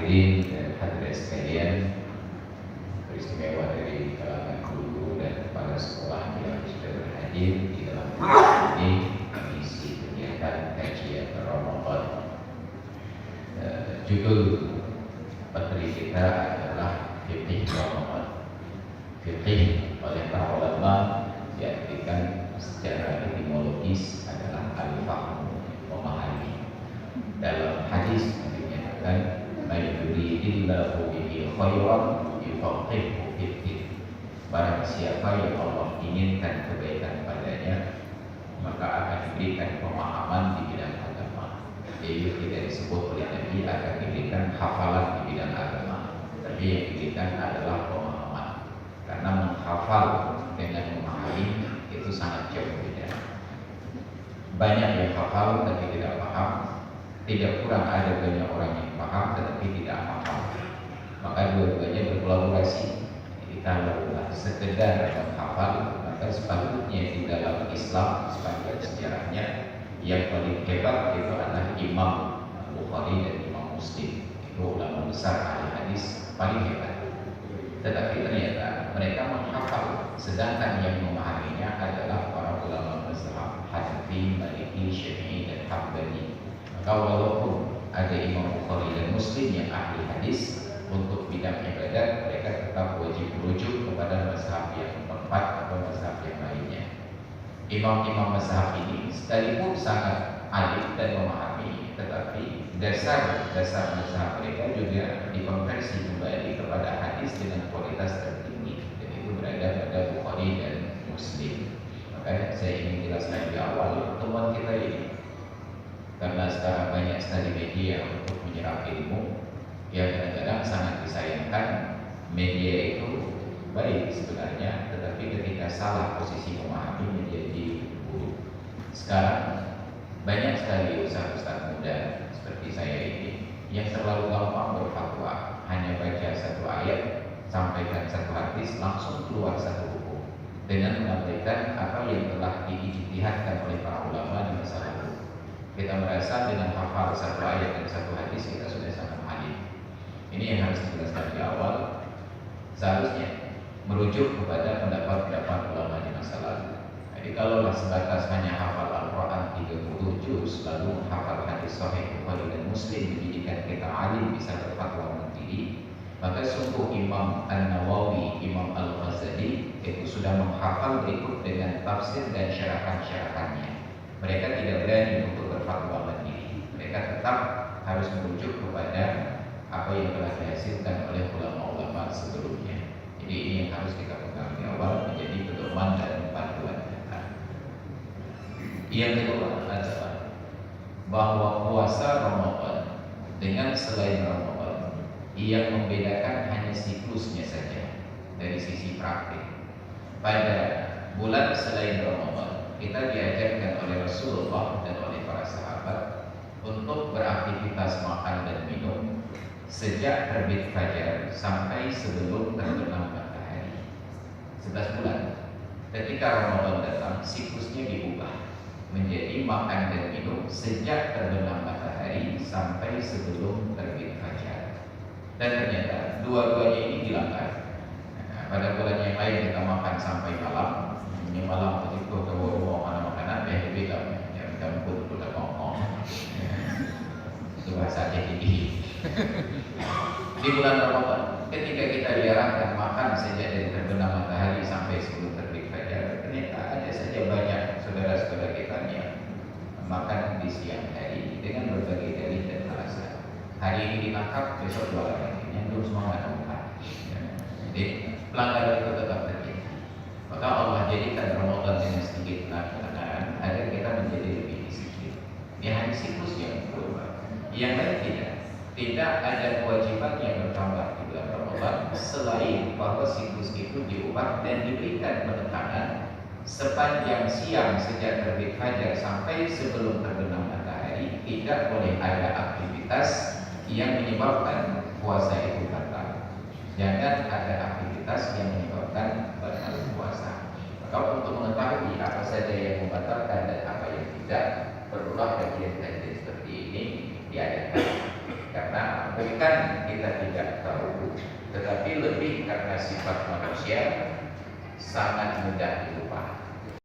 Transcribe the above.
hadirin dan hadirat sekalian, beristimewa dari kalangan guru dan kepala sekolah yang sudah berhadir di dalam ini mengisi kegiatan kajian Ramadan. Judul materi kita adalah fikih Ramadan. Fikih oleh para ulama diartikan secara etimologis adalah al-fahmu, memahami. Dalam hadis dinyatakan may yuridillahu bihi khairan yufaqihuhu fid-din. Barang siapa yang Allah inginkan kebaikan padanya, maka akan diberikan pemahaman di bidang agama. Jadi tidak disebut oleh Nabi akan diberikan hafalan di bidang agama, tapi yang diberikan adalah pemahaman. Karena menghafal dengan memahami itu sangat jauh beda. Banyak yang hafal tapi tidak paham. Tidak kurang ada banyak orang yang paham tetapi tidak paham. Maka dua-duanya berkolaborasi. Jadi kalau sekedar menghafal, maka sepatutnya di dalam Islam sebagai sejarahnya yang paling hebat itu adalah Imam Bukhari dan Imam Muslim. Itu ulama besar ahli hadis paling hebat. Tetapi ternyata mereka menghafal, sedangkan yang memahaminya adalah para ulama mazhab Hanafi, Maliki, Syafi'i dan Hambali. Maka walaupun ada Imam Bukhari dan Muslim yang ahli hadis, untuk bidang ibadat mereka tetap wajib merujuk kepada mazhab yang keempat atau mazhab yang lainnya. Imam-imam mazhab ini sekalipun sangat alim dan memahami, tetapi dasar mazhab mereka juga dikonversi kembali kepada hadis dengan kualitas tertinggi, dan itu berada pada Bukhari dan Muslim. Maka saya ingin jelaskan di awal pertemuan kita ini, karena sekarang banyak sekali media untuk menyerap ilmu yang kadang-kadang sangat disayangkan. Media itu baik sebenarnya, tetapi ketika salah posisi memahami menjadi buruk. Sekarang banyak sekali ustaz-ustaz muda seperti saya ini yang terlalu gampang berfatwa, hanya baca satu ayat, sampaikan satu hadis, langsung keluar satu hukum dengan mengabaikan apa yang telah diijtihadkan oleh para ulama di masa lalu. Kita merasa dengan hafal satu ayat dan satu hadis kita sudah sangat alim. Ini yang harus dijelaskan di awal. Seharusnya merujuk kepada pendapat-pendapat ulama di masa lalu. Jadi kalaulah sebatas hanya hafal Al-Quran 30 juz, lalu hafal hadis sahih Bukhari dan Muslim menjadikan kita alim bisa berfatwa mandiri, maka sungguh Imam An-Nawawi, Imam Al-Ghazali itu sudah menghafal berikut dengan tafsir dan syarahan-syarahannya. Mereka tidak berani untuk berfatwa mandiri. Mereka tetap harus merujuk kepada apa yang telah dihasilkan oleh ulama-ulama sebelumnya. Jadi ini yang harus kita pegang di awal, menjadi pedoman dan panduan kita. Yang kedua adalah bahwa puasa Ramadan dengan selain Ramadan yang membedakan hanya siklusnya saja dari sisi praktik. Pada bulan selain Ramadan kita diajarkan oleh Rasulullah dan oleh para sahabat untuk beraktivitas makan dan minum sejak terbit fajar sampai sebelum terbenam matahari. 11 bulan. Ketika Ramadan datang, siklusnya diubah menjadi makan dan minum sejak terbenam matahari sampai sebelum terbit fajar. Dan ternyata dua-duanya ini dilanggar. Pada bulan yang lain kita makan sampai malam. Ini malam begitu ke rumah mana makanan beda-beda. Yang campur udah ngomong. Itu bahasa jadi. Di bulan Ramadan, ketika kita diarahkan makan sejak dari terbenam matahari sampai sebelum terbit fajar, ternyata ada saja banyak saudara-saudara kita yang makan di siang hari dengan berbagai dalih dan alasan. Hari ini ditangkap, besok jualan lagi. Yang belum semangat makan. Jadi pelanggaran itu tetap terjadi. Maka Allah jadikan Ramadan dengan sedikit pelanggaran agar kita menjadi lebih disiplin. Ya hanya siklus yang berubah. Yang lain tidak. Tidak ada kewajiban yang bertambah di bulan Ramadan selain bahwa siklus itu diubah dan diberikan penekanan sepanjang siang sejak terbit fajar sampai sebelum terbenam matahari tidak boleh ada aktivitas yang menyebabkan puasa itu batal. Jangan ada aktivitas yang menyebabkan batal puasa. Maka untuk mengetahui apa saja yang membatalkan dan apa yang tidak, perlulah kajian-kajian seperti ini diadakan. Karena bukan kita kita tidak tahu, tetapi lebih karena sifat manusia sangat mudah dilupa.